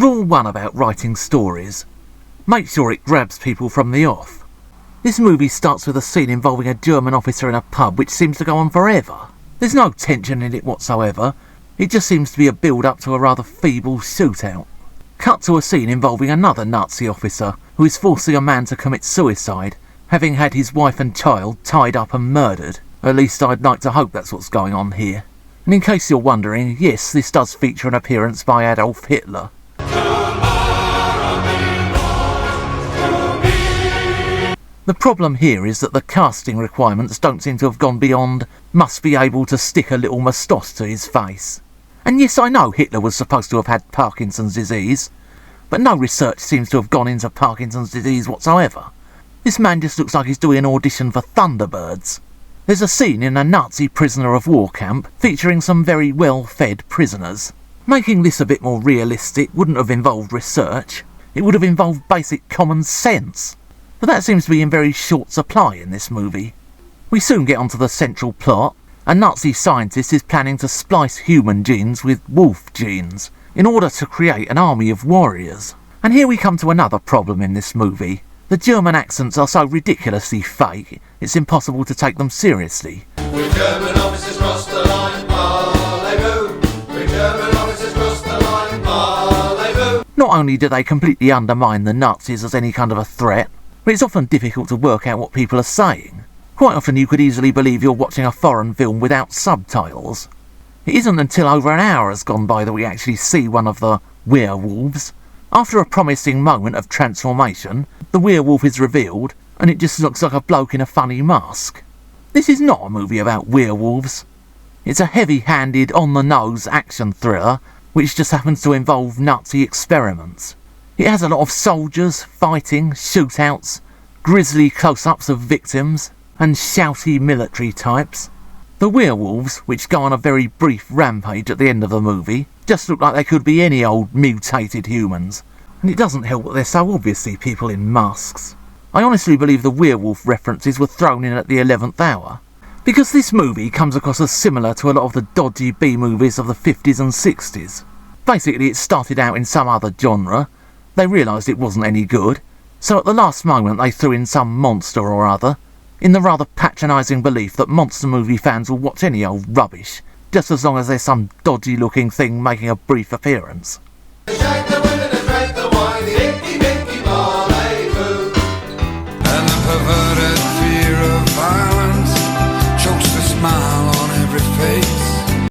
Rule 1 about writing stories. Make sure it grabs people from the off. This movie starts with a scene involving a German officer in a pub which seems to go on forever. There's no tension in it whatsoever. It just seems to be a build-up to a rather feeble shootout. Cut to a scene involving another Nazi officer who is forcing a man to commit suicide, having had his wife and child tied up and murdered. At least I'd like to hope that's what's going on here. And in case you're wondering, yes, this does feature an appearance by Adolf Hitler. The problem here is that the casting requirements don't seem to have gone beyond must be able to stick a little moustache to his face. And yes, I know Hitler was supposed to have had Parkinson's disease, but no research seems to have gone into Parkinson's disease whatsoever. This man just looks like he's doing an audition for Thunderbirds. There's a scene in a Nazi prisoner of war camp featuring some very well-fed prisoners. Making this a bit more realistic wouldn't have involved research, it would have involved basic common sense. But that seems to be in very short supply in this movie. We soon get onto the central plot. A Nazi scientist is planning to splice human genes with wolf genes in order to create an army of warriors. And here we come to another problem in this movie. The German accents are so ridiculously fake, it's impossible to take them seriously. We German officers cross the line, parlez-vous. We German officers cross the line, parlez-vous. Not only do they completely undermine the Nazis as any kind of a threat, but it's often difficult to work out what people are saying. Quite often you could easily believe you're watching a foreign film without subtitles. It isn't until over an hour has gone by that we actually see one of the werewolves. After a promising moment of transformation, the werewolf is revealed, and it just looks like a bloke in a funny mask. This is not a movie about werewolves. It's a heavy-handed, on-the-nose action thriller, which just happens to involve Nazi experiments. It has a lot of soldiers, fighting, shootouts, grisly close-ups of victims, and shouty military types. The werewolves, which go on a very brief rampage at the end of the movie, just look like they could be any old mutated humans. And it doesn't help that they're so obviously people in masks. I honestly believe the werewolf references were thrown in at the 11th hour, because this movie comes across as similar to a lot of the dodgy B-movies of the 50s and 60s. Basically, it started out in some other genre. They realised it wasn't any good, so at the last moment they threw in some monster or other, in the rather patronising belief that monster movie fans will watch any old rubbish, just as long as there's some dodgy looking thing making a brief appearance. Shake the women and drink the wine, the inky-minky parlez-vous. And the perverse